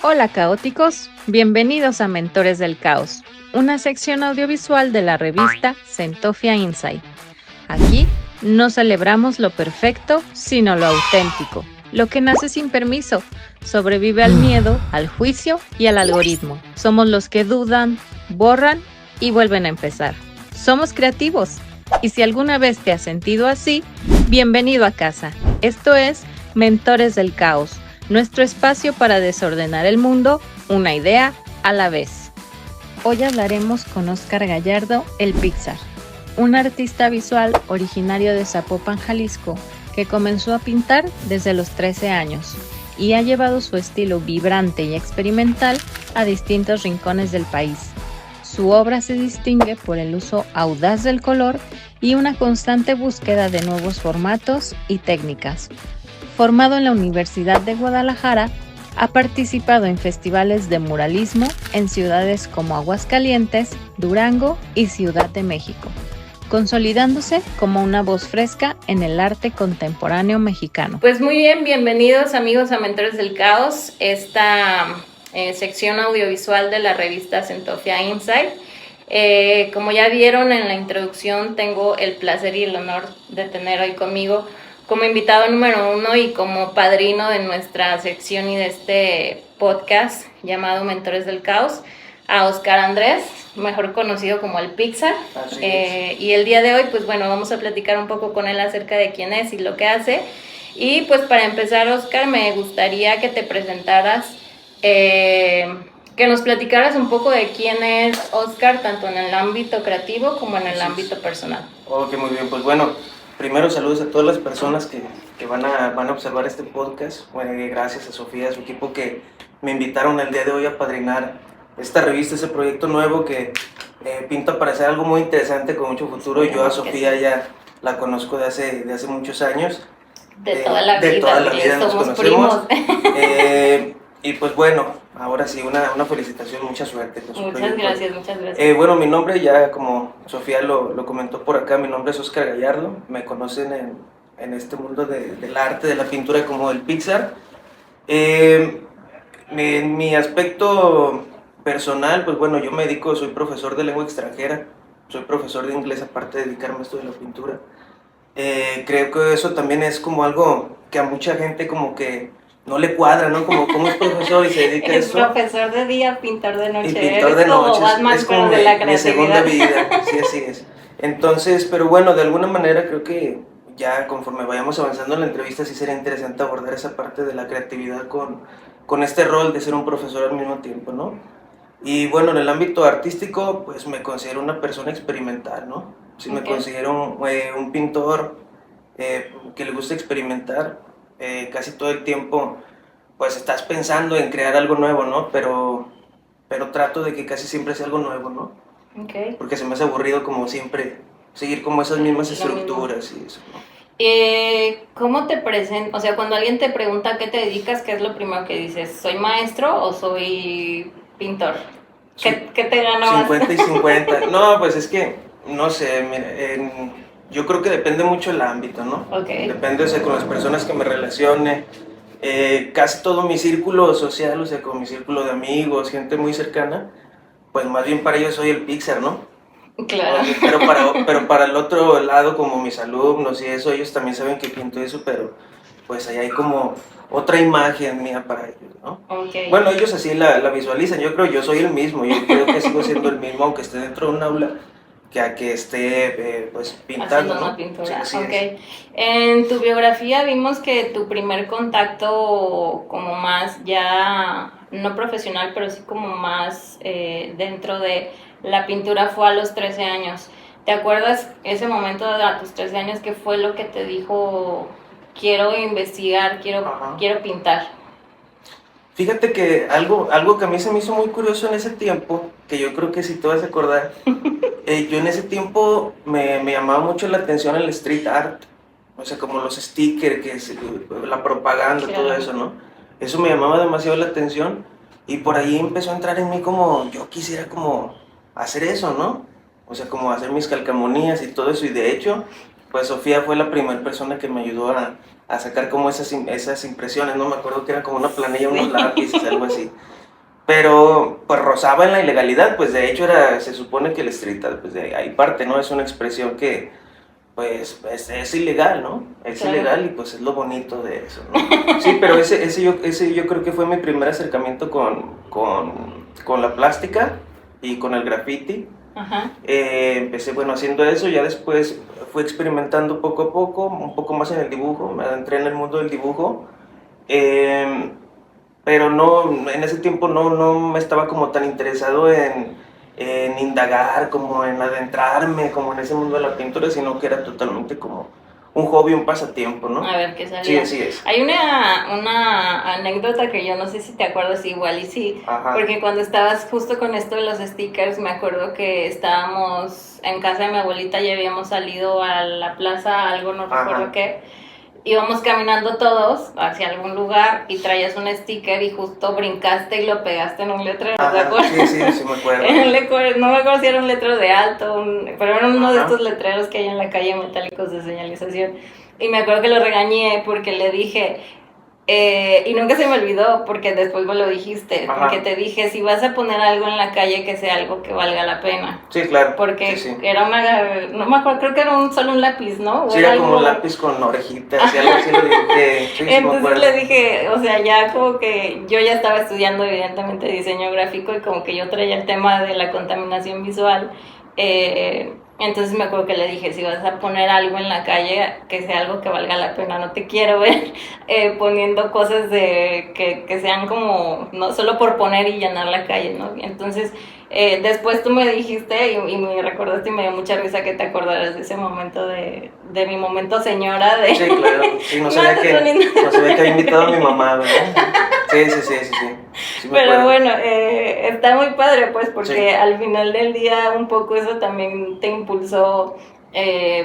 Hola caóticos, bienvenidos a Mentores del Caos, una sección audiovisual de la revista Centofia Insight. Aquí no celebramos lo perfecto, sino lo auténtico, lo que nace sin permiso, sobrevive al miedo, al juicio y al algoritmo. Somos los que dudan, borran y vuelven a empezar. Somos creativos y si alguna vez te has sentido así, bienvenido a casa. Esto es Mentores del Caos, nuestro espacio para desordenar el mundo, una idea a la vez. Hoy hablaremos con Óscar Gallardo, el Pixar, un artista visual originario de Zapopan, Jalisco, que comenzó a pintar desde los 13 años y ha llevado su estilo vibrante y experimental a distintos rincones del país. Su obra se distingue por el uso audaz del color y una constante búsqueda de nuevos formatos y técnicas. Formado en la Universidad de Guadalajara, ha participado en festivales de muralismo en ciudades como Aguascalientes, Durango y Ciudad de México, consolidándose como una voz fresca en el arte contemporáneo mexicano. Pues muy bien, bienvenidos amigos a Mentores del Caos, esta sección audiovisual de la revista Centofia Insight. Como ya vieron en la introducción, tengo el placer y el honor de tener hoy conmigo como invitado número 1 y como padrino de nuestra sección y de este podcast llamado Mentores del Caos, a Óscar Andrés, mejor conocido como el Pixar. Y el día de hoy, pues bueno, vamos a platicar un poco con él acerca de quién es y lo que hace. Y pues para empezar, Óscar, me gustaría que te presentaras, que nos platicaras un poco de quién es Óscar, tanto en el ámbito creativo como en el ámbito personal. Ok, muy bien, pues bueno, primero saludos a todas las personas que van a observar este podcast. Bueno, gracias a Sofía y a su equipo que me invitaron el día de hoy a padrinar esta revista, ese proyecto nuevo que pinta para ser algo muy interesante con mucho futuro. Yo a Sofía ya la conozco de hace muchos años. De toda la vida. De toda la vida nos somos conocemos. Primos. Y pues bueno, ahora sí, una felicitación, mucha suerte con su Muchas gracias. Bueno, mi nombre, ya como Sofía lo comentó por acá, mi nombre es Óscar Gallardo. Me conocen en este mundo del arte, de la pintura, como el Pixar. Mi aspecto personal, pues bueno, yo me dedico, soy profesor de lengua extranjera, soy profesor de inglés aparte de dedicarme a esto de la pintura. Creo que eso también es como algo que a mucha gente como que no le cuadra, ¿no? Como es profesor y se dedica a Es eso. profesor de día, pintor de noche. Y pintor de noche, es como de la mi segunda vida, sí, así es. Entonces, pero bueno, de alguna manera creo que ya conforme vayamos avanzando en la entrevista sí sería interesante abordar esa parte de la creatividad con este rol de ser un profesor al mismo tiempo, ¿no? Y bueno, en el ámbito artístico, pues me considero una persona experimental, ¿no? Sí, me considero un pintor que le gusta experimentar. Casi todo el tiempo pues estás pensando en crear algo nuevo, ¿no? Pero trato de que casi siempre sea algo nuevo, ¿no? Okay. Porque se me hace aburrido como siempre seguir como esas mismas estructuras y eso, ¿no? ¿Cómo te presentas? O sea, cuando alguien te pregunta a qué te dedicas, ¿qué es lo primero que dices? ¿Soy maestro o soy pintor? ¿Qué te gana más? 50 y 50. No, pues es que, no sé, mira, yo creo que depende mucho el ámbito, ¿no? Okay. Depende, o sea, con las personas que me relacione. Casi todo mi círculo social, o sea, con mi círculo de amigos, gente muy cercana, pues más bien para ellos soy el Pixar, ¿no? Claro. Pero para el otro lado, como mis alumnos y eso, ellos también saben que pinto eso, pero pues ahí hay como otra imagen mía para ellos, ¿no? Okay. Bueno, ellos así la visualizan, yo creo yo soy el mismo, yo creo que sigo siendo el mismo, aunque esté dentro de un aula, que a que esté pues pintando, haciendo ¿no? una pintura. Sí, Okay. En tu biografía vimos que tu primer contacto como más ya, no profesional, pero sí como más dentro de la pintura fue a los 13 años. ¿Te acuerdas ese momento a tus 13 años qué fue lo que te dijo, quiero investigar, quiero pintar? Fíjate que algo que a mí se me hizo muy curioso en ese tiempo, que yo creo que sí te vas a acordar, yo en ese tiempo me llamaba mucho la atención el street art, o sea, como los stickers, la propaganda, claro, todo eso, ¿no? Eso me llamaba demasiado la atención y por ahí empezó a entrar en mí como, yo quisiera como hacer eso, ¿no? O sea, como hacer mis calcamonías y todo eso, y de hecho, pues Sofía fue la primera persona que me ayudó a sacar como esas impresiones, ¿no? Me acuerdo que era como una planilla, unos lápices, algo así. Pero pues rozaba en la ilegalidad, pues de hecho se supone que el street art, pues de ahí parte, ¿no? Es una expresión que pues es ilegal, ¿no? Es Claro. ilegal y pues es lo bonito de eso, ¿no? Sí, pero ese yo creo que fue mi primer acercamiento con la plástica y con el graffiti. Ajá. Empecé, bueno, haciendo eso, ya después fui experimentando poco a poco, un poco más en el dibujo, me adentré en el mundo del dibujo, pero no, en ese tiempo no me estaba como tan interesado en indagar, como en adentrarme, como en ese mundo de la pintura, sino que era totalmente como un hobby, un pasatiempo, ¿no? A ver qué salía. Sí, así es. Hay una anécdota que yo no sé si te acuerdas, igual y sí, Ajá. porque cuando estabas justo con esto de los stickers, me acuerdo que estábamos en casa de mi abuelita y habíamos salido a la plaza, algo, no Ajá. recuerdo qué. Íbamos caminando todos hacia algún lugar y traías un sticker y justo brincaste y lo pegaste en un letrero, ¿te Ajá, acuerdas? sí me acuerdo. No me acuerdo si era un letrero de alto, pero era uno de Ajá. estos letreros que hay en la calle metálicos de señalización. Y me acuerdo que lo regañé porque le dije, y nunca se me olvidó porque después me lo dijiste, Ajá. porque te dije, si vas a poner algo en la calle que sea algo que valga la pena. Sí, claro. Porque sí. era no me acuerdo, creo que era solo un lápiz, ¿no? O Sí, era algo... como un lápiz con orejitas y algo así lo dibujé. Sí, Entonces le dije, o sea, ya como que yo ya estaba estudiando evidentemente diseño gráfico y como que yo traía el tema de la contaminación visual. Entonces me acuerdo que le dije, si vas a poner algo en la calle, que sea algo que valga la pena, no te quiero ver poniendo cosas que sean como, no solo por poner y llenar la calle, ¿no? Entonces después tú me dijiste y me recordaste y me dio mucha risa que te acordaras de ese momento de mi momento señora de... Sí, claro, sí, no sabía que había invitado a mi mamá, ¿verdad? Sí, pero bueno, está muy padre pues porque sí. Al final del día un poco eso también te impulsó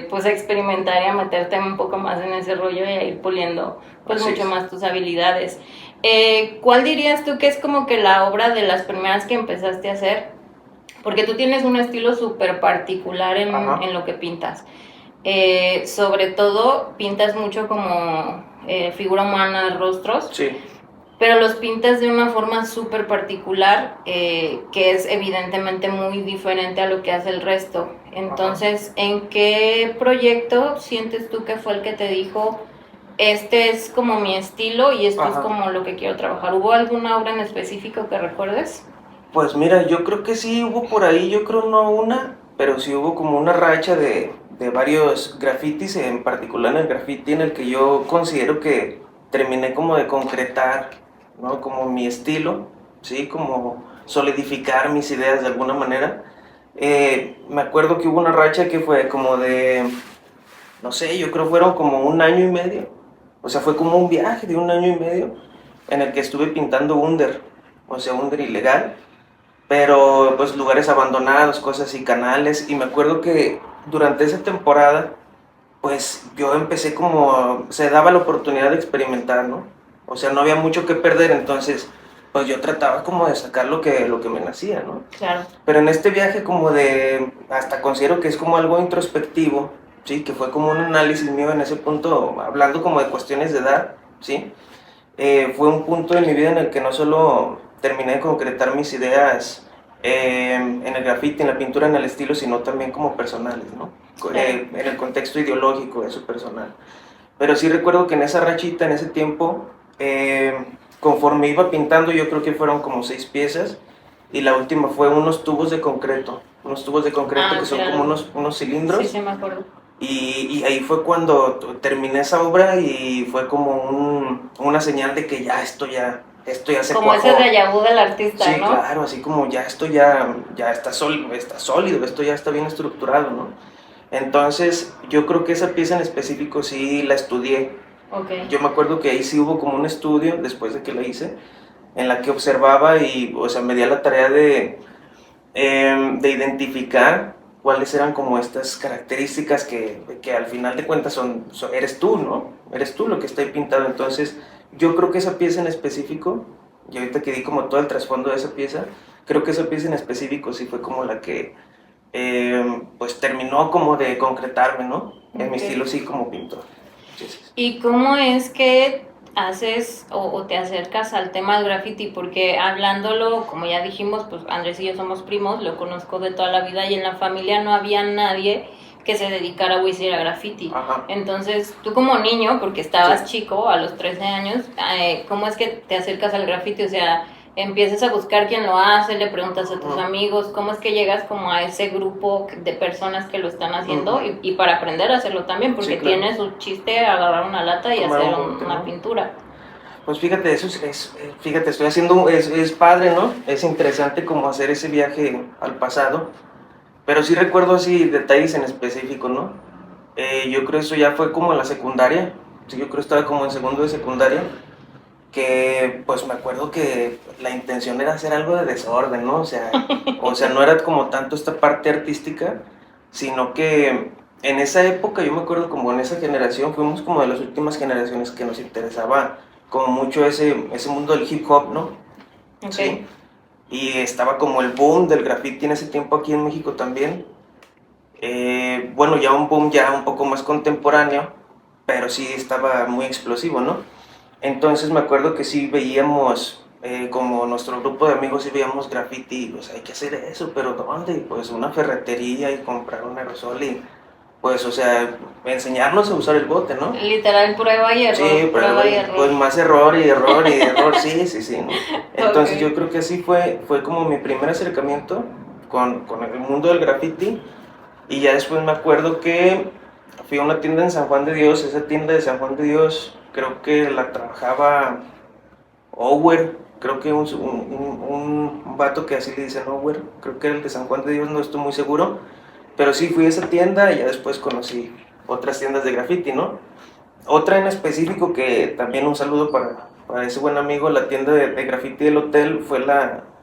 pues a experimentar y a meterte un poco más en ese rollo y a ir puliendo pues Así mucho es. más tus habilidades. ¿Cuál dirías tú que es como que la obra de las primeras que empezaste a hacer? Porque tú tienes un estilo súper particular en lo que pintas. Sobre todo pintas mucho como figura humana, rostros. Sí. Pero los pintas de una forma súper particular que es evidentemente muy diferente a lo que hace el resto. Entonces, ¿en qué proyecto sientes tú que fue el que te dijo, este es como mi estilo y esto es como lo que quiero trabajar? ¿Hubo alguna obra en específico que recuerdes? Pues mira, yo creo que sí hubo por ahí, yo creo no una, pero sí hubo como una racha de varios grafitis, en particular en el graffiti en el que yo considero que terminé como de concretar, ¿no? Como mi estilo, ¿sí? Como solidificar mis ideas de alguna manera. Me acuerdo que hubo una racha que fue como de, no sé, yo creo fueron como 1 año y medio, o sea, fue como un viaje de 1 año y medio en el que estuve pintando under, o sea, under ilegal, pero pues lugares abandonados, cosas así, canales, y me acuerdo que durante esa temporada, pues yo empecé como, se daba la oportunidad de experimentar, ¿no? O sea, no había mucho que perder, entonces, pues yo trataba como de sacar lo que me nacía, ¿no? Claro. Pero en este viaje como de, hasta considero que es como algo introspectivo, ¿sí? Que fue como un análisis mío en ese punto, hablando como de cuestiones de edad, ¿sí? Fue un punto de mi vida en el que no solo terminé de concretar mis ideas en el graffiti, en la pintura, en el estilo, sino también como personales, ¿no? En el contexto ideológico de su personal. Pero sí recuerdo que en esa rachita, en ese tiempo, conforme iba pintando, yo creo que fueron como 6 piezas, y la última fue unos tubos de concreto que son como unos cilindros. Sí, me acuerdo. Y ahí fue cuando terminé esa obra y fue como una señal de que esto ya se como cuajó. ese déjà vu del artista, sí, ¿no? Sí, claro, así como esto ya está sólido, esto ya está bien estructurado, ¿no? Entonces, yo creo que esa pieza en específico sí la estudié. Okay. Yo me acuerdo que ahí sí hubo como un estudio, después de que la hice, en la que observaba y, o sea, me di a la tarea de identificar cuáles eran como estas características que al final de cuentas eres tú, ¿no? Eres tú lo que está ahí pintado. Entonces, yo creo que esa pieza en específico, y ahorita que di como todo el trasfondo de esa pieza, creo que esa pieza en específico sí fue como la que pues terminó como de concretarme, ¿no? En mi Ok. estilo sí como pintor. Sí, sí, sí. ¿Y cómo es que haces o te acercas al tema del graffiti? Porque hablándolo, como ya dijimos, pues Andrés y yo somos primos, lo conozco de toda la vida y en la familia no había nadie que se dedicara o hiciera graffiti. Ajá. Entonces, tú como niño, porque estabas Sí. chico, a los 13 años, ¿cómo es que te acercas al graffiti? O sea, empiezas a buscar quién lo hace, le preguntas a tus Ujú. amigos, ¿cómo es que llegas como a ese grupo de personas que lo están haciendo? Ujú. Y para aprender a hacerlo también, porque Sí, claro. tiene su chiste agarrar una lata y Tomar hacer un bote, una ¿no? pintura. Pues fíjate, fíjate, estoy haciendo, es padre, ¿no? Es interesante como hacer ese viaje al pasado, pero sí recuerdo así detalles en específico, ¿no? Yo creo eso ya fue como en la secundaria, sí, yo creo que estaba como en segundo de secundaria, que pues me acuerdo que la intención era hacer algo de desorden, ¿no? O sea, no era como tanto esta parte artística, sino que en esa época, yo me acuerdo como en esa generación, fuimos como de las últimas generaciones que nos interesaba como mucho ese mundo del hip hop, ¿no? Ok. Sí. Y estaba como el boom del graffiti en ese tiempo aquí en México también. Bueno, ya un boom ya un poco más contemporáneo, pero sí estaba muy explosivo, ¿no? Entonces me acuerdo que sí veíamos, como nuestro grupo de amigos, sí veíamos graffiti, pues hay que hacer eso, pero ¿dónde? Pues una ferretería y comprar un aerosol y pues, o sea, enseñarnos a usar el bote, ¿no? Literal, prueba y error, Sí, pero prueba y error. pues más error y error y error, sí, sí, sí, ¿no? Entonces Ok. yo creo que así fue como mi primer acercamiento con el mundo del graffiti y ya después me acuerdo que fui a una tienda en San Juan de Dios, esa tienda de San Juan de Dios creo que la trabajaba Ower, creo que un vato que así le dicen Ower, creo que era el de San Juan de Dios, no estoy muy seguro, pero sí fui a esa tienda y ya después conocí otras tiendas de graffiti, ¿no? Otra en específico que también un saludo para ese buen amigo, la tienda de graffiti del hotel fue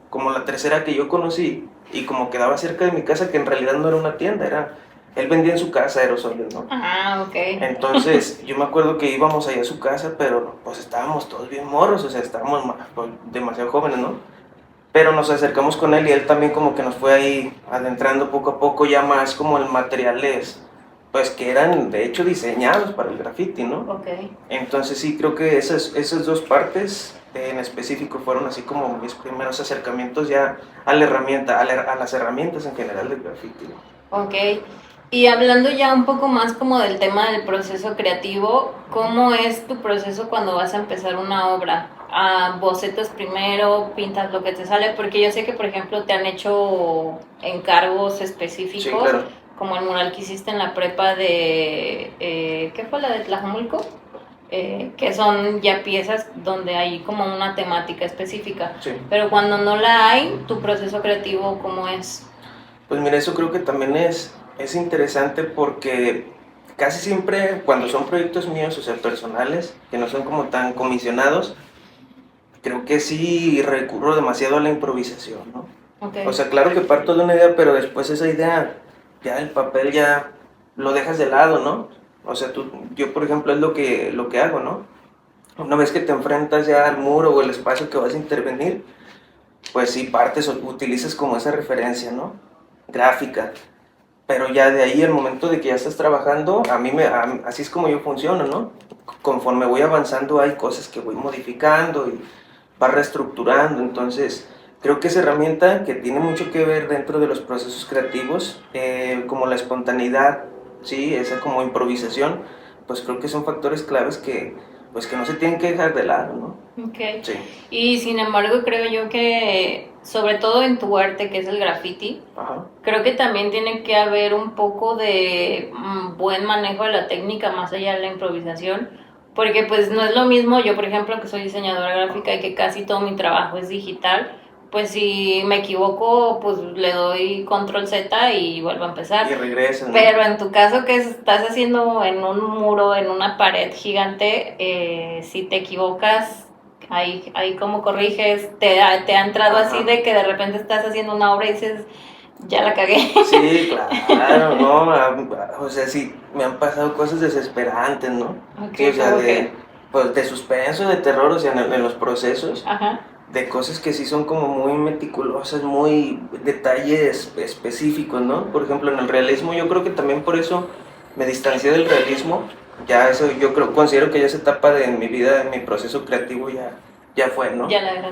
como la tercera que yo conocí y como quedaba cerca de mi casa, que en realidad no era una tienda, él vendía en su casa aerosoles, ¿no? Ah, ok. Entonces yo me acuerdo que íbamos allá a su casa, pero pues estábamos todos bien morros, o sea, estábamos pues, demasiado jóvenes, ¿no? Pero nos acercamos con él y él también como que nos fue ahí adentrando poco a poco ya más como en materiales, pues que eran de hecho diseñados para el graffiti, ¿no? Ok. Entonces sí, creo que esas dos partes en específico fueron así como mis primeros acercamientos ya a la herramienta, a las herramientas en general del graffiti, ¿no? Ok. Y hablando ya un poco más como del tema del proceso creativo, ¿cómo es tu proceso cuando vas a empezar una obra? ¿Bocetas primero, pintas lo que te sale? Porque yo sé que, por ejemplo, te han hecho encargos específicos, Sí, claro. como el mural que hiciste en la prepa de, ¿qué fue la de Tlajomulco? Que son ya piezas donde hay como una temática específica. Sí. Pero cuando no la hay, tu proceso creativo, ¿cómo es? Pues mira, eso creo que también es interesante porque casi siempre cuando son proyectos míos, o sea, personales, que no son como tan comisionados, creo que sí recurro demasiado a la improvisación, ¿no? Okay. O sea, claro que parto de una idea, pero después esa idea, ya el papel ya lo dejas de lado, ¿no? O sea, yo por ejemplo es lo que hago, ¿no? Una vez que te enfrentas ya al muro o el espacio que vas a intervenir, pues sí partes o utilizas como esa referencia, ¿no? Gráfica. Pero ya de ahí, el momento de que ya estás trabajando, así es como yo funciono, ¿no? Conforme voy avanzando hay cosas que voy modificando y va reestructurando, entonces creo que esa herramienta que tiene mucho que ver dentro de los procesos creativos, como la espontaneidad, ¿sí? Esa como improvisación, pues creo que son factores claves pues que no se tienen que dejar de lado, ¿no? Okay. Sí. Y sin embargo creo yo que, sobre todo en tu arte que es el graffiti, Ajá. creo que también tiene que haber un poco de buen manejo de la técnica más allá de la improvisación, porque pues no es lo mismo, yo por ejemplo que soy diseñadora gráfica y que casi todo mi trabajo es digital, pues si me equivoco pues le doy control Z y vuelvo a empezar. Y regresan, ¿no? Pero en tu caso que estás haciendo en un muro, en una pared gigante, si te equivocas, ahí como corriges, te ha entrado Ajá. así de que de repente estás haciendo una obra y dices, ya la cagué. Sí, claro, ¿no? O sea, sí, me han pasado cosas desesperantes, ¿no? Ok, Sí, o sea, ¿cómo qué? pues, de suspenso, de terror, o sea, en los procesos. Ajá. de cosas que sí son como muy meticulosas, muy detalles específicos, ¿no? Por ejemplo, en el realismo yo creo que también por eso me distancié del realismo. Ya eso yo creo, considero que ya esa etapa de mi vida, de mi proceso creativo ya fue, ¿no? Ya la verdad.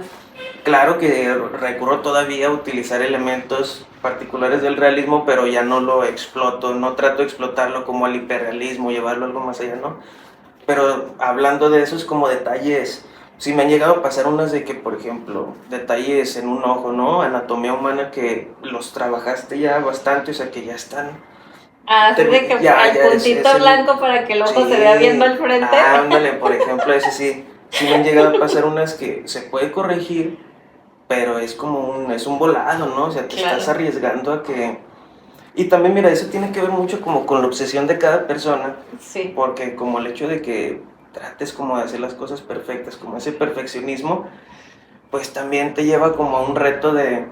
Claro que recurro todavía a utilizar elementos particulares del realismo, pero ya no lo exploto, no trato de explotarlo como al hiperrealismo, llevarlo algo más allá, ¿no? Pero hablando de esos como detalles, sí me han llegado a pasar unas de que, por ejemplo, detalles en un ojo, ¿no? Anatomía humana que los trabajaste ya bastante, o sea que ya están. Así de que Ya, el ya puntito el- blanco para que el ojo sí, se vea viendo al frente. ándale, por ejemplo, ese sí. Sí me han llegado a pasar unas que se puede corregir, pero es como es un volado, ¿no? O sea, te Claro. estás arriesgando a que... Y también, mira, eso tiene que ver mucho como con la obsesión de cada persona, Sí. porque como el hecho de que trates como de hacer las cosas perfectas, como ese perfeccionismo, pues también te lleva como a un reto de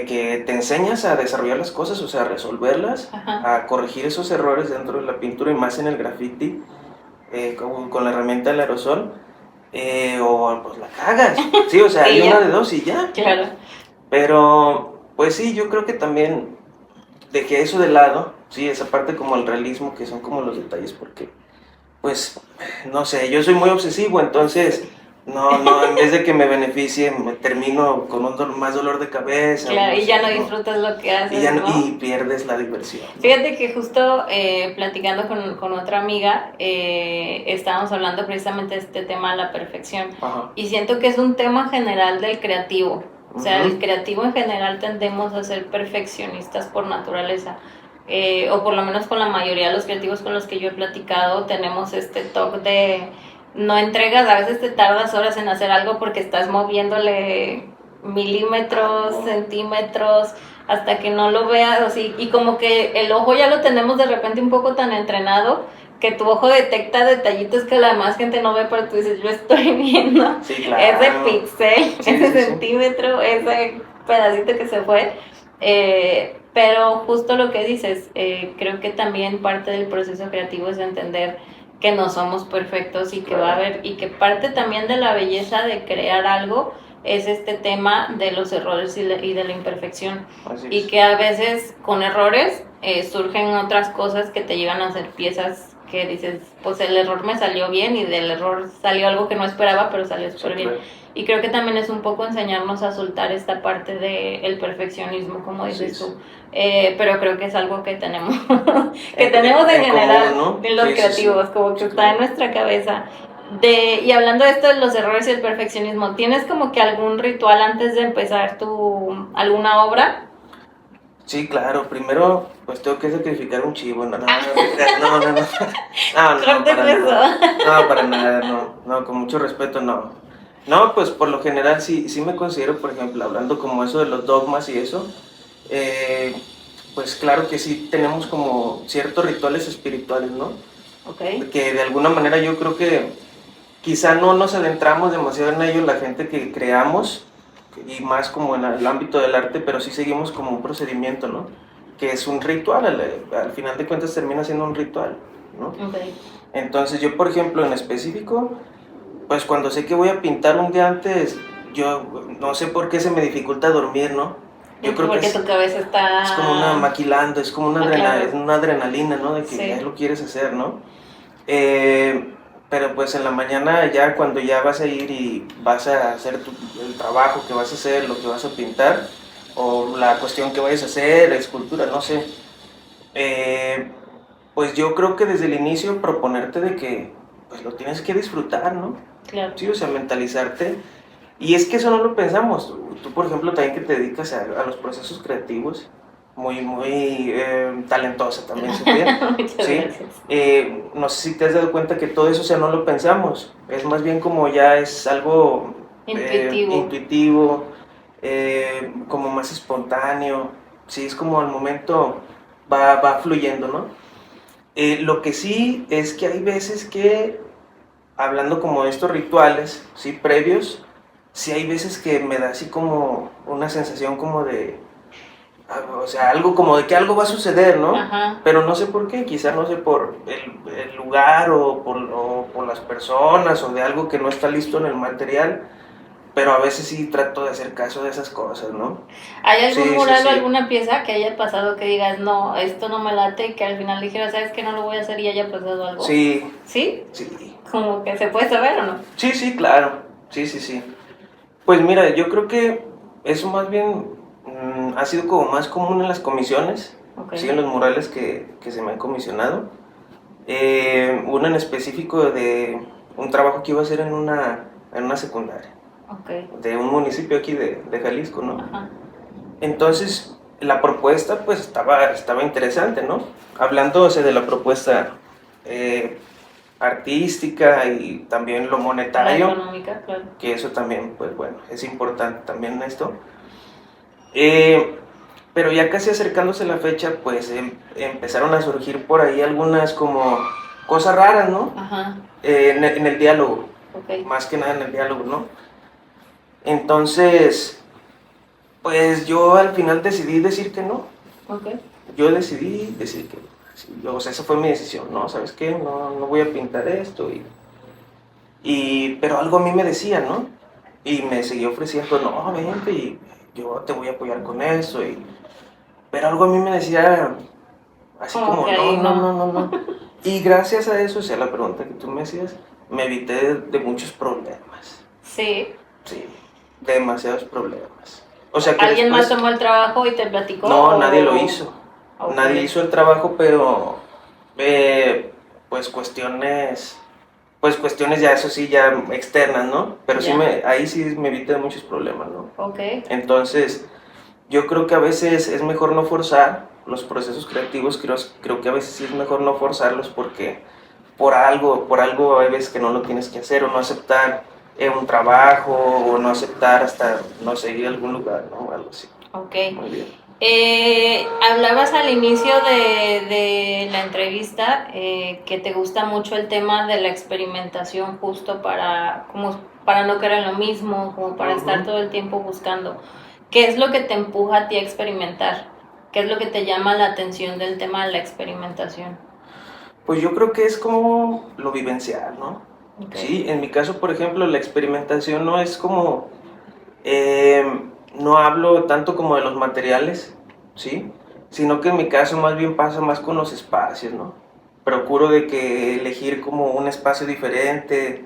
que te enseñas a desarrollar las cosas, o sea, a resolverlas, Ajá. a corregir esos errores dentro de la pintura y más en el graffiti, con la herramienta del aerosol, o pues la cagas, sí, o sea, Sí, hay ya. una de dos y ya. Claro. Pero, pues sí, yo creo que también dejé eso de lado, sí, esa parte como el realismo, que son como los detalles, porque, pues, no sé, yo soy muy obsesivo, entonces, no, en vez de que me beneficie, me termino con más dolor de cabeza. Claro, y sé, ya no disfrutas lo que haces, ¿no? Y pierdes la diversión. Fíjate que justo platicando con otra amiga, estábamos hablando precisamente de este tema de la perfección. Ajá. Y siento que es un tema general del creativo. O sea, Ujú. el creativo en general tendemos a ser perfeccionistas por naturaleza. O por lo menos con la mayoría de los creativos con los que yo he platicado, tenemos este toque de no entregas, a veces te tardas horas en hacer algo porque estás moviéndole milímetros, centímetros, hasta que no lo veas, así, y como que el ojo ya lo tenemos de repente un poco tan entrenado que tu ojo detecta detallitos que la demás gente no ve, pero tú dices, yo estoy viendo Sí, claro. ese píxel, Sí, ese sí, sí. centímetro, ese pedacito que se fue. Pero justo lo que dices, creo que también parte del proceso creativo es entender que no somos perfectos y que va a haber, y que parte también de la belleza de crear algo es este tema de los errores y de la imperfección. Así Y es. que a veces con errores surgen otras cosas que te llevan a hacer piezas que dices, pues el error me salió bien y del error salió algo que no esperaba, pero salió súper bien. Claro. Y creo que también es un poco enseñarnos a soltar esta parte del perfeccionismo, como dices Sí, tú. Pero creo que es algo que tenemos, que tenemos en general, común, ¿no? en los Sí, sí, creativos, sí. como que Sí, está claro. en nuestra cabeza. Y hablando de esto de los errores y el perfeccionismo, ¿tienes como que algún ritual antes de empezar alguna obra? Sí, claro, primero pues tengo que sacrificar un chivo, no, no, Corte para eso. nada, no, para nada, no, con mucho respeto, no. No, pues por lo general sí me considero, por ejemplo, hablando como eso de los dogmas y eso, pues claro que sí tenemos como ciertos rituales espirituales, ¿no? Ok. Que de alguna manera yo creo que quizá no nos adentramos demasiado en ello la gente que creamos, y más como en el ámbito del arte, pero sí seguimos como un procedimiento, ¿no? Que es un ritual, al final de cuentas termina siendo un ritual, ¿no? Okay. Entonces yo, por ejemplo, en específico, pues cuando sé que voy a pintar un día antes, yo no sé por qué se me dificulta dormir, ¿no? Yo creo Porque que tu cabeza está... es como una maquilando, es como una, Claro. una adrenalina, ¿no? De que Sí. ya lo quieres hacer, ¿no? Pero pues en la mañana ya cuando ya vas a ir y vas a hacer el trabajo que vas a hacer, lo que vas a pintar, o la cuestión que vayas a hacer, escultura, no sé, pues yo creo que desde el inicio proponerte de que pues lo tienes que disfrutar, ¿no? Claro. Sí, o sea, mentalizarte. Y es que eso no lo pensamos. Tú por ejemplo, también que te dedicas a los procesos creativos, muy talentosa también, Sofía. Muchas ¿Sí? gracias. No sé si te has dado cuenta que todo eso, o sea, no lo pensamos. Es más bien como ya es algo intuitivo, como más espontáneo. Sí, es como al momento va fluyendo, ¿no? Lo que sí es que hay veces que, hablando como de estos rituales, ¿sí? Previos, sí hay veces que me da así como una sensación como de, o sea, algo como de que algo va a suceder, ¿no? Ajá. Pero no sé por qué, quizá no sé por el lugar o por las personas o de algo que no está listo en el material, pero a veces sí trato de hacer caso de esas cosas, ¿no? ¿Hay algún Sí, sí, mural o sí. alguna pieza que haya pasado que digas, no, esto no me late, y que al final dijeras, ¿sabes que no lo voy a hacer y haya pasado algo? Sí, ¿Sí? sí. Como que se puede saber o no. Sí, sí, claro. Sí, sí, sí. Pues mira, yo creo que eso más bien ha sido como más común en las comisiones, Ok. sí, en los murales que se me han comisionado. Uno en específico de un trabajo que iba a hacer en una secundaria, Ok. de un municipio aquí de Jalisco, ¿no? Ajá. Entonces, la propuesta pues estaba interesante, ¿no? Hablando, o sea, de la propuesta eh, artística y también lo La monetario, económica, claro. que eso también, pues bueno, es importante también esto. Eh, pero ya casi acercándose la fecha, pues empezaron a surgir por ahí algunas como cosas raras, ¿no? Ajá. En el diálogo, Ok. más que nada en el diálogo, ¿no? Entonces, pues yo al final decidí decir que no. Ok. Yo decidí decir que no. Sí, o sea, esa fue mi decisión, ¿no? ¿Sabes qué? No, no voy a pintar esto. Pero algo a mí me decía, ¿no? Y me seguía ofreciendo, no, vente y yo te voy a apoyar con eso. Pero algo a mí me decía, así Como como, que no, ahí no, no, no. no, no. Y gracias a eso, o sea, la pregunta que tú me hacías, me evité de muchos problemas. Sí. Sí, demasiados problemas. O sea que ¿Alguien más después, tomó el trabajo y te platicó? no, o... nadie lo hizo. Ok. Nadie hizo el trabajo, pero pues cuestiones ya, eso sí, ya externas, ¿no? Pero sí Ya. ahí sí me evité de muchos problemas, ¿no? Ok. Entonces, yo creo que a veces es mejor no forzar los procesos creativos, creo que a veces sí es mejor no forzarlos porque por algo hay veces que no lo tienes que hacer o no aceptar un trabajo o no aceptar hasta no seguir a algún lugar, ¿no? Algo así. Ok. Muy bien. Hablabas al inicio de la entrevista que te gusta mucho el tema de la experimentación justo como para no querer lo mismo, como para estar todo el tiempo buscando. ¿Qué es lo que te empuja a ti a experimentar? ¿Qué es lo que te llama la atención del tema de la experimentación? Pues yo creo que es como lo vivencial, ¿no? Okay. Sí, en mi caso, por ejemplo, la experimentación no es como, eh, no hablo tanto como de los materiales, ¿sí? Sino que en mi caso más bien pasa más con los espacios, ¿no? Procuro de que elegir como un espacio diferente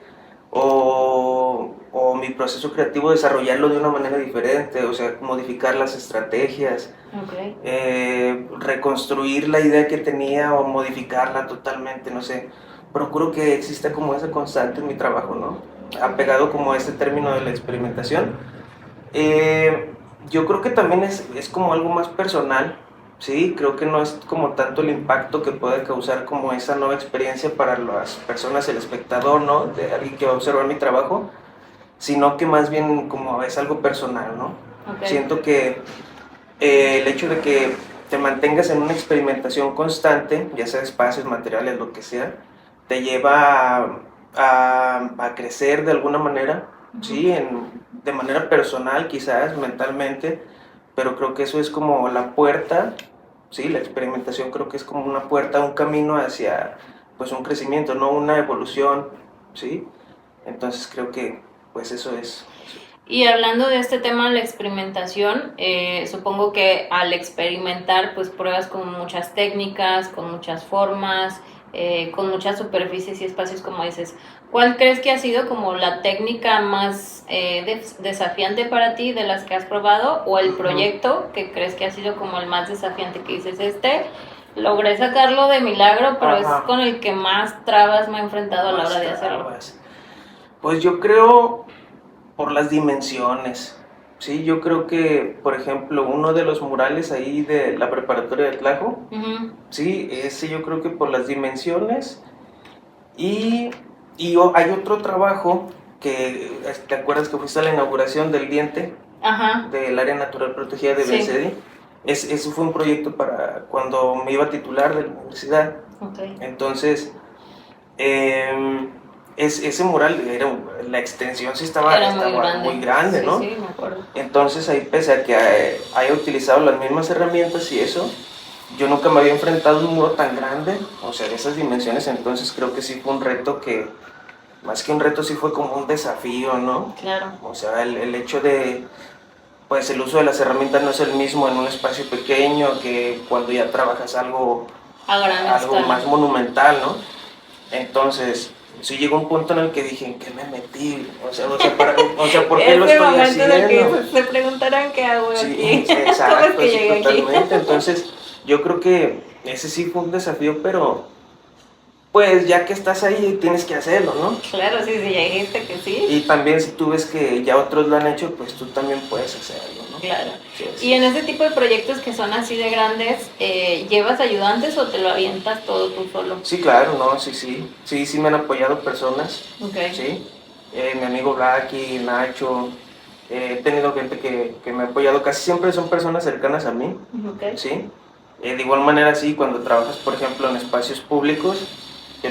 o mi proceso creativo desarrollarlo de una manera diferente, o sea, modificar las estrategias, Okay. reconstruir la idea que tenía o modificarla totalmente, no sé. Procuro que exista como esa constante en mi trabajo, ¿no? Apegado como a este término de la experimentación. Yo creo que también es como algo más personal, ¿sí? Creo que no es como tanto el impacto que puede causar como esa nueva experiencia para las personas, el espectador, ¿no? De alguien que va a observar mi trabajo, sino que más bien como es algo personal, ¿no? Okay. Siento que el hecho de que te mantengas en una experimentación constante, ya sea espacios, materiales, lo que sea, te lleva a crecer de alguna manera, ¿sí? De manera personal quizás, mentalmente, pero creo que eso es como la puerta, ¿sí? La experimentación creo que es como una puerta, un camino hacia pues un crecimiento, no una evolución, ¿sí? Entonces creo que pues eso es. Y hablando de este tema de la experimentación, supongo que al experimentar pues pruebas con muchas técnicas, con muchas formas, con muchas superficies y espacios como dices. ¿Cuál crees que ha sido como la técnica más desafiante para ti de las que has probado o el proyecto que crees que ha sido como el más desafiante que dices logré sacarlo de milagro, pero Ajá. es con el que más trabas me he enfrentado a la hora de hacerlo? Pues yo creo por las dimensiones. Sí, yo creo que, por ejemplo, uno de los murales ahí de la preparatoria de Tlajo, sí, ese yo creo que por las dimensiones. Y hay otro trabajo que, ¿te acuerdas que fuiste a la inauguración del diente? Ajá. Del área natural protegida de BCD. Ese fue un proyecto para cuando me iba a titular de la universidad. Okay. Entonces, ese mural, la extensión sí estaba muy grande, sí, ¿no? Sí, me acuerdo. Entonces ahí, pese a que haya utilizado las mismas herramientas y eso, yo nunca me había enfrentado a un muro tan grande, o sea, de esas dimensiones, entonces creo que sí fue un reto más que un reto sí fue como un desafío, ¿no? Claro. O sea, el hecho de, pues el uso de las herramientas no es el mismo en un espacio pequeño que cuando ya trabajas algo A gran algo escala. más monumental, ¿no? Entonces, sí llegó un punto en el que dije, ¿en qué me metí? O sea, ¿por qué lo Ese estoy momento en el haciendo? que se preguntarán qué hago Sí, aquí. ¿Cómo es exacto, que sí, llegué aquí? totalmente. Entonces, yo creo que ese sí fue un desafío, pero pues ya que estás ahí, tienes que hacerlo, ¿no? Claro, sí, sí, ya dijiste que sí. Y también si tú ves que ya otros lo han hecho, pues tú también puedes hacerlo, ¿no? Claro. Sí, Y en ese tipo de proyectos que son así de grandes, ¿llevas ayudantes o te lo avientas todo tú solo? sí, claro, no, sí me han apoyado personas, Ok. sí, mi amigo Blacky, Nacho, he tenido gente que me ha apoyado, casi siempre son personas cercanas a mí, Ok. sí, de igual manera sí, cuando trabajas, por ejemplo, en espacios públicos,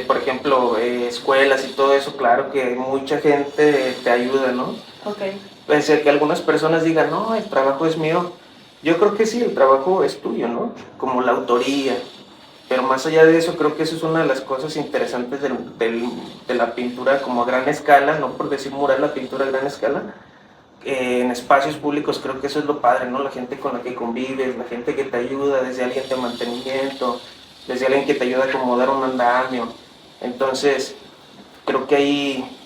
por ejemplo, escuelas y todo eso, claro que mucha gente te ayuda, ¿no? Ok. Pese a que algunas personas digan, no, el trabajo es mío, yo creo que sí, el trabajo es tuyo, ¿no? Como la autoría. Pero más allá de eso, creo que eso es una de las cosas interesantes de la pintura como a gran escala, no por decir mural, la pintura a gran escala. En espacios públicos creo que eso es lo padre, ¿no? La gente con la que convives, la gente que te ayuda, desde alguien de mantenimiento, desde alguien que te ayuda a acomodar un andamio. Entonces, creo que ahí,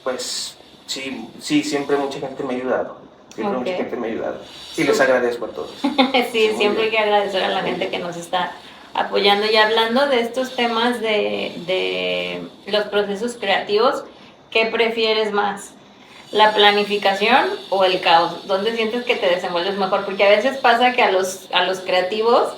pues, sí, siempre mucha gente me ha ayudado. Siempre Ok. mucha gente me ha ayudado. Y les agradezco a todos. Sí, Sí, muy siempre hay bien. que agradecer a la gente que nos está apoyando. Y hablando de estos temas de los procesos creativos, ¿qué prefieres más? ¿La planificación o el caos? ¿Dónde sientes que te desenvuelves mejor? Porque a veces pasa que a los creativos,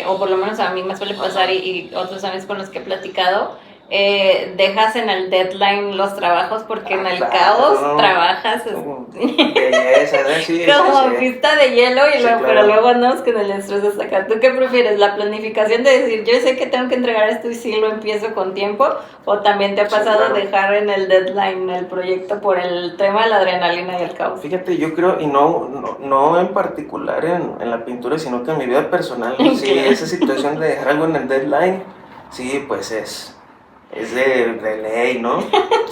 o por lo menos a mí me suele pasar y otros amigos con los que he platicado, dejas en el deadline los trabajos porque en el Claro, caos ¿no? trabajas Belleza, ¿no? Sí, como sí. pista de hielo y Sí, luego, claro. pero luego andamos con el estrés de sacar. ¿Tú qué prefieres? ¿La planificación de decir, yo sé que tengo que entregar esto y sí lo empiezo con tiempo? ¿O también te ha Sí, pasado claro. dejar en el deadline el proyecto por el tema de la adrenalina y el caos? Fíjate, yo creo, y no en particular en la pintura, sino que en mi vida personal, sí, Claro. esa situación de dejar algo en el deadline, sí, pues es de ley, ¿no?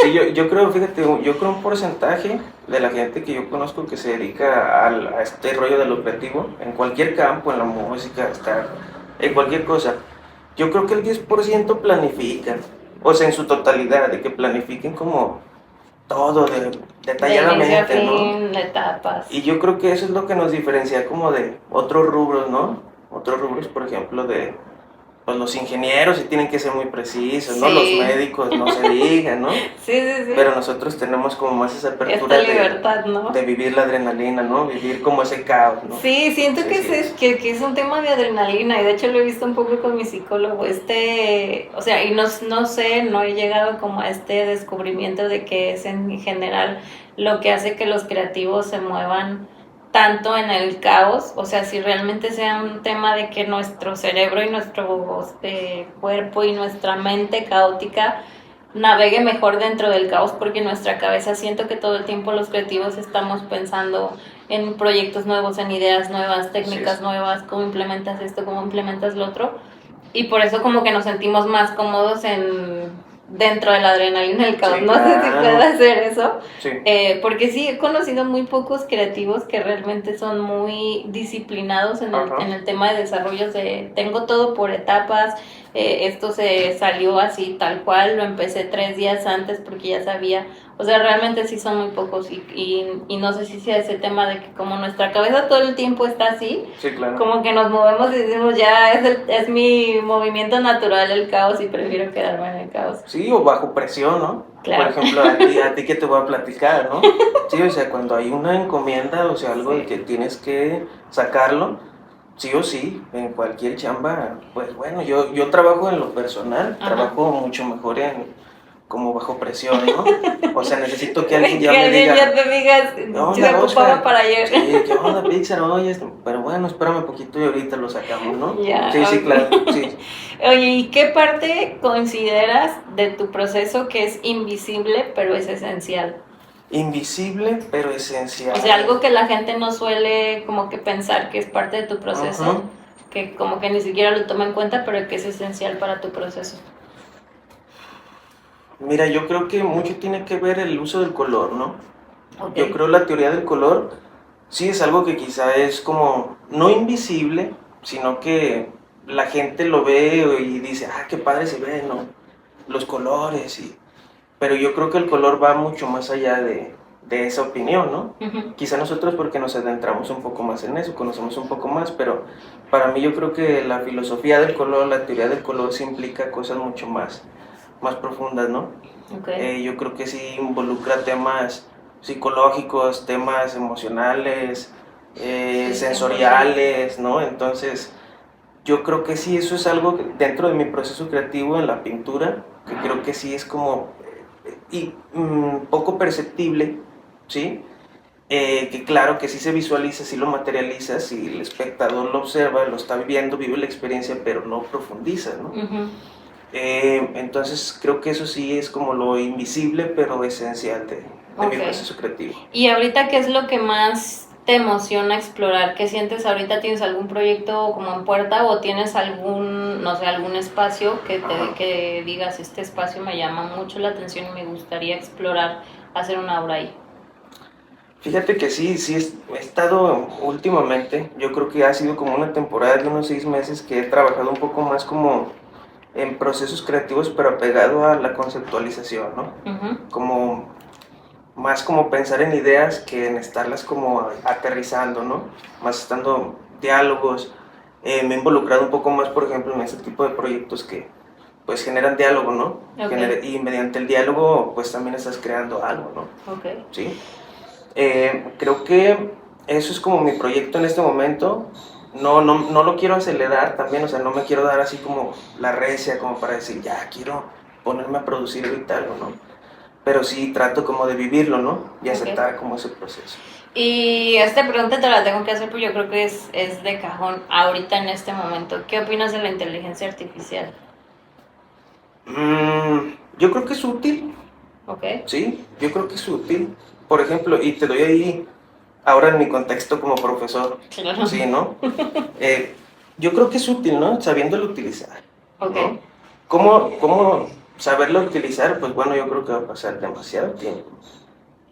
Sí, yo creo, fíjate, yo creo un porcentaje de la gente que yo conozco que se dedica a este rollo de lo creativo, en cualquier campo, en la música, estar, en cualquier cosa, yo creo que el 10% planifican, o sea, en su totalidad, de que planifiquen como todo De inicio a detalladamente, ¿no? fin, etapas. Y yo creo que eso es lo que nos diferencia como de otros rubros, ¿no? Otros rubros, por ejemplo, de pues, los ingenieros sí tienen que ser muy precisos, ¿no? Los Sí. médicos no se digan, ¿no? Sí, sí, sí. Pero nosotros tenemos como más esa apertura Esta libertad, ¿no? de vivir la adrenalina, ¿no? Vivir como ese caos, ¿no? Sí, siento Sí, que, sí que es un tema de adrenalina y de hecho lo he visto un poco con mi psicólogo, o sea, y no sé, no he llegado como a este descubrimiento de que es en general lo que hace que los creativos se muevan tanto en el caos, o sea, si realmente sea un tema de que nuestro cerebro y nuestro cuerpo y nuestra mente caótica navegue mejor dentro del caos, porque nuestra cabeza, siento que todo el tiempo los creativos estamos pensando en proyectos nuevos, en ideas nuevas, técnicas nuevas, cómo implementas esto, cómo implementas lo otro, y por eso como que nos sentimos más cómodos dentro de la adrenalina del caos. Sí, No sé si claro. puedo hacer eso, Sí. porque sí he conocido muy pocos creativos que realmente son muy disciplinados Ajá. en el tema de desarrollos de tengo todo por etapas, esto se salió así tal cual, lo empecé 3 días antes porque ya sabía, o sea, realmente sí son muy pocos y no sé si sea ese tema de que como nuestra cabeza todo el tiempo está así, Sí, claro. como que nos movemos y decimos ya es mi movimiento natural el caos y prefiero quedarme en el caos. Sí, o bajo presión, ¿no? Claro. Por ejemplo, a ti que te voy a platicar, ¿no? Sí, o sea, cuando hay una encomienda, o sea, algo Sí. de que tienes que sacarlo, sí o sí, en cualquier chamba, pues bueno, yo trabajo en lo personal, Ajá. trabajo mucho mejor como bajo presión, ¿no? O sea, necesito que alguien ya Que me alguien diga, ya te digas, ¿qué se onda, ocupaba Oscar? para ayer. Sí, ¿qué onda, Pixar? Oye, pero bueno, espérame un poquito y ahorita lo sacamos, ¿no? Ya, Sí, sí, ok. claro, sí. Oye, ¿y qué parte consideras de tu proceso que es invisible pero es esencial? Invisible, pero esencial. O sea, algo que la gente no suele como que pensar que es parte de tu proceso, Ajá. que como que ni siquiera lo toma en cuenta, pero que es esencial para tu proceso. Mira, yo creo que mucho tiene que ver el uso del color, ¿no? Ok. Yo creo la teoría del color sí es algo que quizá es como no invisible, sino que la gente lo ve y dice, ah, qué padre se ve, ¿no? Los colores y... Pero yo creo que el color va mucho más allá de esa opinión, ¿no? Ujú. Quizá nosotros porque nos adentramos un poco más en eso, conocemos un poco más, pero para mí yo creo que la filosofía del color, la teoría del color sí implica cosas mucho más profundas, ¿no? Ok. Yo creo que sí involucra temas psicológicos, temas emocionales, Sí, 100%. sensoriales, ¿no? Entonces, yo creo que sí, eso es algo dentro de mi proceso creativo en la pintura, que creo que sí es como poco perceptible, ¿sí? Que claro que sí se visualiza, sí lo materializa, si el espectador lo observa, lo está viviendo, vive la experiencia, pero no profundiza, ¿no? Ujú. Entonces creo que eso sí es como lo invisible, pero esencial de mi Ok. proceso creativo. ¿Y ahorita qué es lo que más te emociona explorar? ¿Qué sientes ahorita? ¿Tienes algún proyecto como en puerta o tienes algún, no sé, algún espacio Ajá. que digas, este espacio me llama mucho la atención y me gustaría explorar, hacer una obra ahí? Fíjate que sí, he estado últimamente, yo creo que ha sido como una temporada de unos 6 meses que he trabajado un poco más como en procesos creativos, pero apegado a la conceptualización, ¿no? Ujú. Como más como pensar en ideas que en estarlas como aterrizando, ¿no? Más estando diálogos. Me he involucrado un poco más, por ejemplo, en este tipo de proyectos que pues generan diálogo, ¿no? Ok. Y mediante el diálogo pues también estás creando algo, ¿no? Ok. ¿Sí? Creo que eso es como mi proyecto en este momento. No lo quiero acelerar también, o sea, no me quiero dar así como la recia como para decir, ya quiero ponerme a producir ahorita algo, ¿no? Pero sí trato como de vivirlo, ¿no? Y Ok. aceptar como ese proceso. Y esta pregunta te la tengo que hacer, pues yo creo que es de cajón ahorita en este momento. ¿Qué opinas de la inteligencia artificial? Yo creo que es útil, Ok. sí, yo creo que es útil. Por ejemplo, y te doy ahí, ahora en mi contexto como profesor, Claro. sí, ¿no? Eh, yo creo que es útil, ¿no? Sabiéndolo utilizar, Ok. ¿no? ¿Cómo saberlo utilizar? Pues bueno, yo creo que va a pasar demasiado tiempo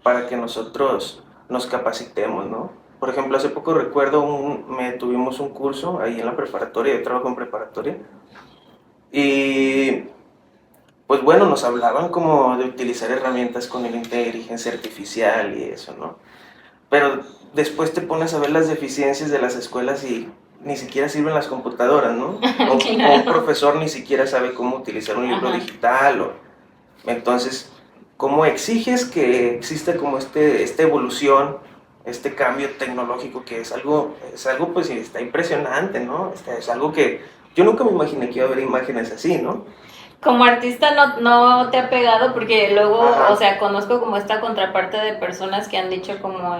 para que nosotros nos capacitemos, ¿no? Por ejemplo, hace poco recuerdo, tuvimos un curso ahí en la preparatoria, yo trabajo en preparatoria, y pues bueno, nos hablaban como de utilizar herramientas con la inteligencia artificial y eso, ¿no? Pero después te pones a ver las deficiencias de las escuelas y ni siquiera sirven las computadoras, ¿no? O un Claro. profesor ni siquiera sabe cómo utilizar un libro Ajá. digital. Entonces, ¿cómo exiges que exista como esta evolución, este cambio tecnológico que es algo pues está impresionante, ¿no? Es algo que yo nunca me imaginé que iba a haber imágenes así, ¿no? Como artista no te ha pegado porque luego, o Ajá. sea, conozco como esta contraparte de personas que han dicho como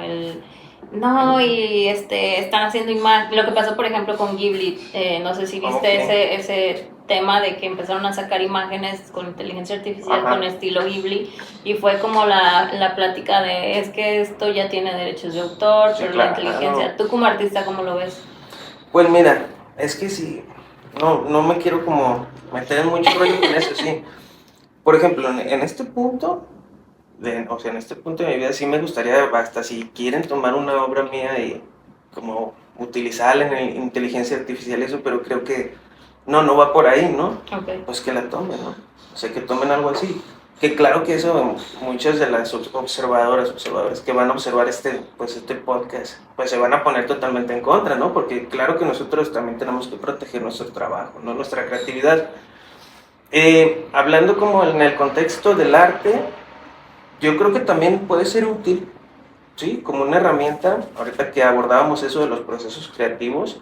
no, y están haciendo imagen. Lo que pasó, por ejemplo, con Ghibli, no sé si Ok. viste ese tema de que empezaron a sacar imágenes con inteligencia artificial Ajá. con estilo Ghibli y fue como la plática de es que esto ya tiene derechos de autor, Sí, pero la claro. inteligencia, tú como artista, ¿cómo lo ves? Pues mira, es que sí, no me quiero como meter en mucho rollo con eso, sí. Por ejemplo, en este punto, o sea, en este punto de mi vida sí me gustaría, hasta si quieren tomar una obra mía y como utilizarla en inteligencia artificial y eso, pero creo que no va por ahí, ¿no? Ok. Pues que la tomen, ¿no? O sea, que tomen algo así. Que claro que eso, muchas de las observadores que van a observar este podcast, pues se van a poner totalmente en contra, ¿no? Porque claro que nosotros también tenemos que proteger nuestro trabajo, ¿no? Nuestra creatividad. Hablando como en el contexto del arte, yo creo que también puede ser útil, ¿sí? Como una herramienta, ahorita que abordábamos eso de los procesos creativos,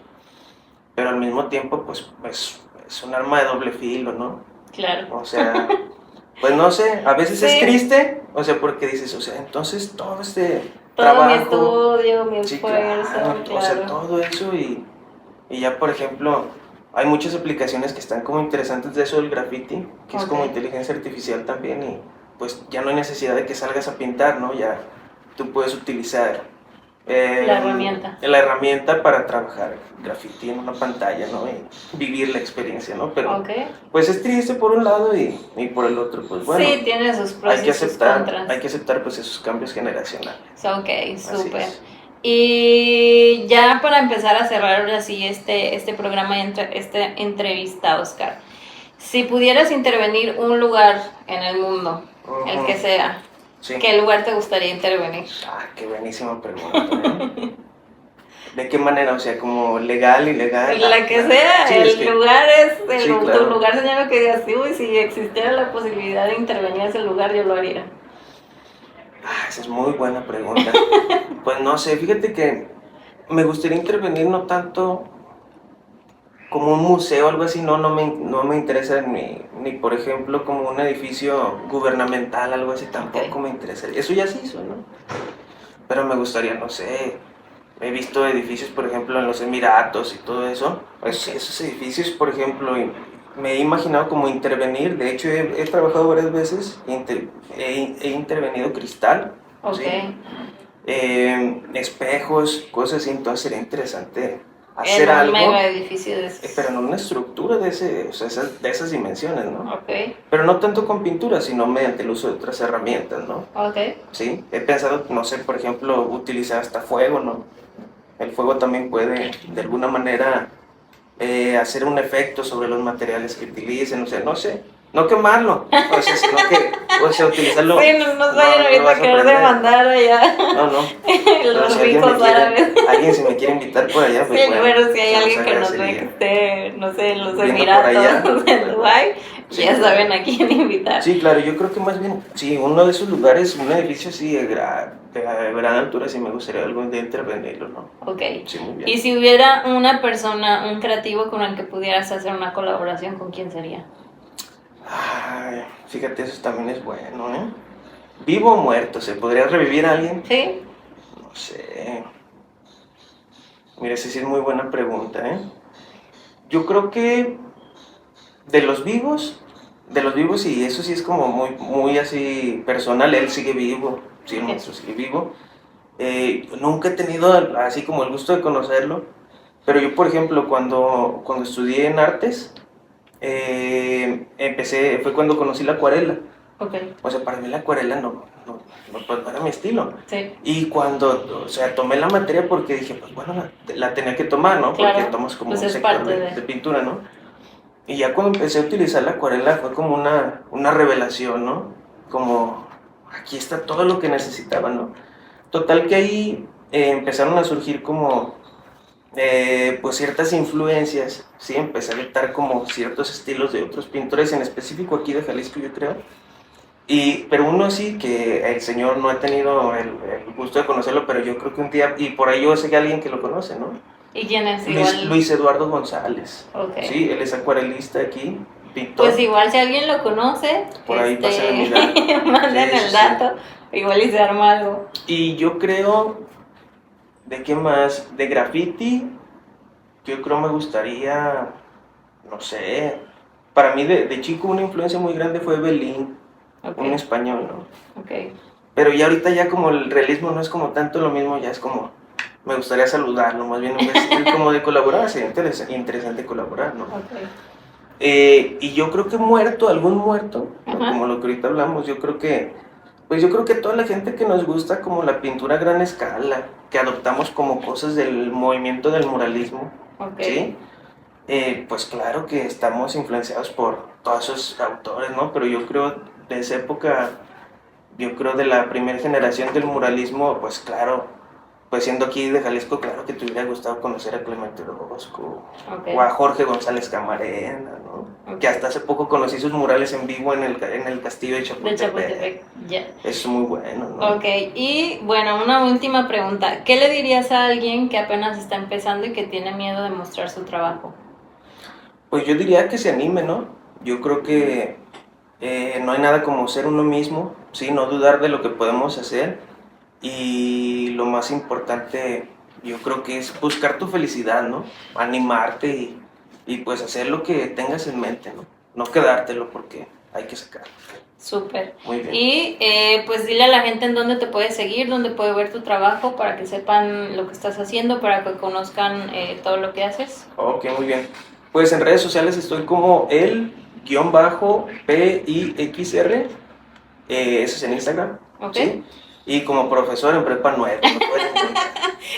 pero al mismo tiempo, pues es un arma de doble filo, ¿no? Claro. O sea, pues no sé, a veces es Sí, triste, o sea, porque dices, o sea, entonces todo este todo mi trabajo, estudio, mi sí, esfuerzo, claro, o sea, claro. todo eso y ya, por ejemplo, hay muchas aplicaciones que están como interesantes de eso del graffiti, que es Ok. como inteligencia artificial también y pues ya no hay necesidad de que salgas a pintar, ¿no? Ya tú puedes utilizar la herramienta para trabajar graffiti en una pantalla, ¿no? Y vivir la experiencia, ¿no? Pero pues es triste por un lado y por el otro, pues bueno. Sí, tiene sus pros y sus contras. Hay que aceptar pues esos cambios generacionales. Ok, súper. Y ya para empezar a cerrar ahora sí este programa, esta entrevista, Oscar, si pudieras intervenir un lugar en el mundo, el que sea, sí. ¿Qué lugar te gustaría intervenir? Ah, qué buenísima pregunta, ¿eh? ¿De qué manera? O sea, como legal, ilegal. La que sea, sí, el lugar es sí, claro. Tu lugar, señor, que digas, sí, uy, si existiera la posibilidad de intervenir en ese lugar, yo lo haría. Ah, esa es muy buena pregunta. Pues no sé, fíjate que me gustaría intervenir no tanto como un museo o algo así, no me interesa ni por ejemplo como un edificio gubernamental, algo así, tampoco me interesa. Eso ya se hizo, ¿no? Pero me gustaría, no sé, he visto edificios, por ejemplo, en los Emiratos y todo eso, pues esos edificios, por ejemplo, me he imaginado como intervenir, de hecho he trabajado varias veces, he intervenido cristal, ¿sí? Espejos, cosas así, entonces sería interesante hacer algo. En un mega edificio de esos. Pero en una estructura de esas dimensiones, ¿no? Ok. Pero no tanto con pintura, sino mediante el uso de otras herramientas, ¿no? Ok. Sí, he pensado, no sé, por ejemplo, utilizar hasta fuego, ¿no? El fuego también puede, de alguna manera, hacer un efecto sobre los materiales que utilicen, o sea, no sé. No quemarlo, o sea, sino que, o sea, utilizarlo. Sí, no nos vayan ahorita a querer demandar allá. No. Los ricos árabes. Alguien se me quiere invitar por allá, pues sí, bueno. Pero si hay alguien que nos ve que esté, no sé, en los Emiratos, en Dubái, sí, ya saben a quién invitar. Sí, claro, yo creo que más bien, sí, uno de esos lugares, un edificio así de gran altura, sí me gustaría algún día intervenirlo, ¿no? Ok. Sí, muy bien. Y si hubiera una persona, un creativo con el que pudieras hacer una colaboración, ¿con quién sería? Ay, fíjate, eso también es bueno, ¿eh? ¿Vivo o muerto? ¿Se podría revivir a alguien? Sí. No sé. Mira, esa sí es muy buena pregunta, ¿eh? Yo creo que de los vivos, y eso sí es como muy así personal, él sigue vivo, sí, el maestro sigue vivo. Nunca he tenido así como el gusto de conocerlo, pero yo, por ejemplo, cuando estudié en artes, fue cuando conocí la acuarela. Okay. O sea, para mí la acuarela pues no era mi estilo. Sí. Y cuando, o sea, tomé la materia porque dije, pues bueno, la tenía que tomar, ¿no? Claro, porque tomas como pues un sector de pintura, ¿no? Y ya cuando empecé a utilizar la acuarela fue como una revelación, ¿no? Como, aquí está todo lo que necesitaba, ¿no? Total que ahí empezaron a surgir como pues ciertas influencias, ¿sí? Empecé a dictar como ciertos estilos de otros pintores, en específico aquí de Jalisco, yo creo. Pero uno sí, que el señor no ha tenido el gusto de conocerlo, pero yo creo que un día, y por ahí yo sé que alguien que lo conoce, ¿no? ¿Y quién es? Luis Eduardo González. Okay. Sí, él es acuarelista aquí, pintor. Pues igual si alguien lo conoce, por ahí pasen a mirar. Manden el dato, igual y se arma algo. Y yo creo, ¿de qué más? De graffiti, yo creo me gustaría, no sé, para mí de chico una influencia muy grande fue Belín, un español, ¿no? Okay. Pero ya ahorita ya como el realismo no es como tanto lo mismo, ya es como, me gustaría saludarlo, más bien en vez como de colaborar, sería interesante colaborar, ¿no? Okay. Y yo creo que algún muerto, ¿no? Como lo que ahorita hablamos, yo creo que toda la gente que nos gusta como la pintura a gran escala, que adoptamos como cosas del movimiento del muralismo, okay. ¿Sí? Pues claro que estamos influenciados por todos esos autores, ¿no? Pero yo creo de esa época, yo creo de la primera generación del muralismo, pues claro, pues siendo aquí de Jalisco, claro que te hubiera gustado conocer a Clemente Orozco, o a Jorge González Camarena, ¿no? Que hasta hace poco conocí sus murales en vivo en el castillo de Chapultepec. Es muy bueno, ¿no? Ok, y bueno, una última pregunta. ¿Qué le dirías a alguien que apenas está empezando y que tiene miedo de mostrar su trabajo? Pues yo diría que se anime, ¿no? Yo creo que no hay nada como ser uno mismo, ¿sí? No dudar de lo que podemos hacer, y lo más importante yo creo que es buscar tu felicidad, ¿no? Animarte y pues hacer lo que tengas en mente, ¿no? No quedártelo, porque hay que sacar. Súper. Muy bien. Y pues dile a la gente en dónde te puede seguir, dónde puede ver tu trabajo, para que sepan lo que estás haciendo, para que conozcan todo lo que haces. Ok, muy bien. Pues en redes sociales estoy como el_PIXR, eso es en Instagram, Ok. ¿sí? Y como profesor en Prepa 9, me pueden encontrar.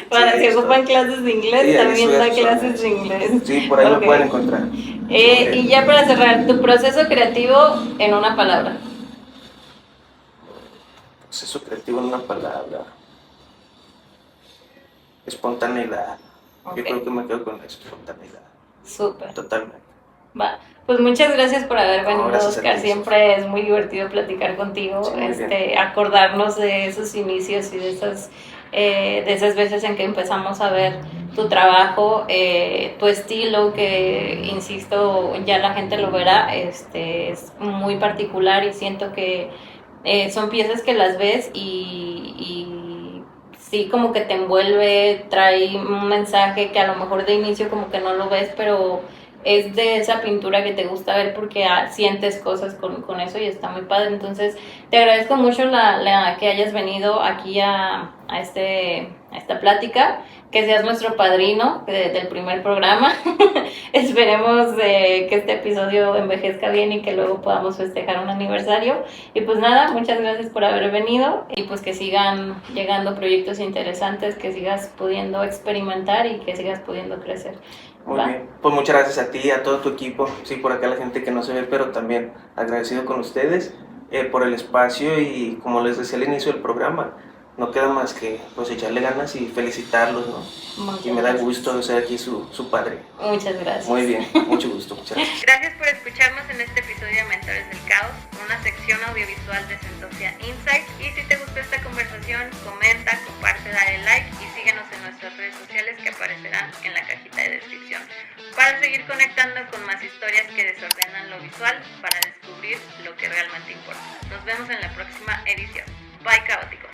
Para Sí, si estoy. ocupan clases de inglés, Sí, ahí también estoy a da sus clases órdenes. de inglés. Sí, por ahí Ok. me pueden encontrar. Y ya para cerrar, tu proceso creativo en una palabra. Proceso creativo en una palabra. Espontaneidad. Ok. Yo creo que me quedo con eso, espontaneidad. Súper. Totalmente. Va. Pues muchas gracias por haber No, venido, gracias a Oscar. ti, Siempre es muy divertido platicar contigo, Sí, muy bien. acordarnos de esos inicios y de esas veces en que empezamos a ver tu trabajo, tu estilo, que insisto, ya la gente lo verá, es muy particular y siento que son piezas que las ves y sí, como que te envuelve, trae un mensaje que a lo mejor de inicio como que no lo ves, pero es de esa pintura que te gusta ver porque sientes cosas con eso y está muy padre. Entonces, te agradezco mucho que hayas venido aquí a esta plática, que seas nuestro padrino del primer programa. Esperemos que este episodio envejezca bien y que luego podamos festejar un aniversario. Y pues nada, muchas gracias por haber venido y pues que sigan llegando proyectos interesantes, que sigas pudiendo experimentar y que sigas pudiendo crecer. Muy ¿Va? bien. Pues muchas gracias a ti y a todo tu equipo. Sí, por acá la gente que no se ve, pero también agradecido con ustedes por el espacio y como les decía al inicio del programa, no queda más que pues echarle ganas y felicitarlos, ¿no? Muchas Y me da gracias. gusto ser aquí su padre. Muchas gracias. Muy bien, mucho gusto, muchas gracias. Gracias por escucharnos en este episodio de Mentores del Caos, una sección audiovisual de Sentofia Insight. Y si te gustó esta conversación, comenta, comparte, dale like y síguenos en nuestras redes sociales que aparecerán en la cajita de descripción para seguir conectando con más historias que desordenan lo visual para descubrir lo que realmente importa. Nos vemos en la próxima edición. Bye, caóticos.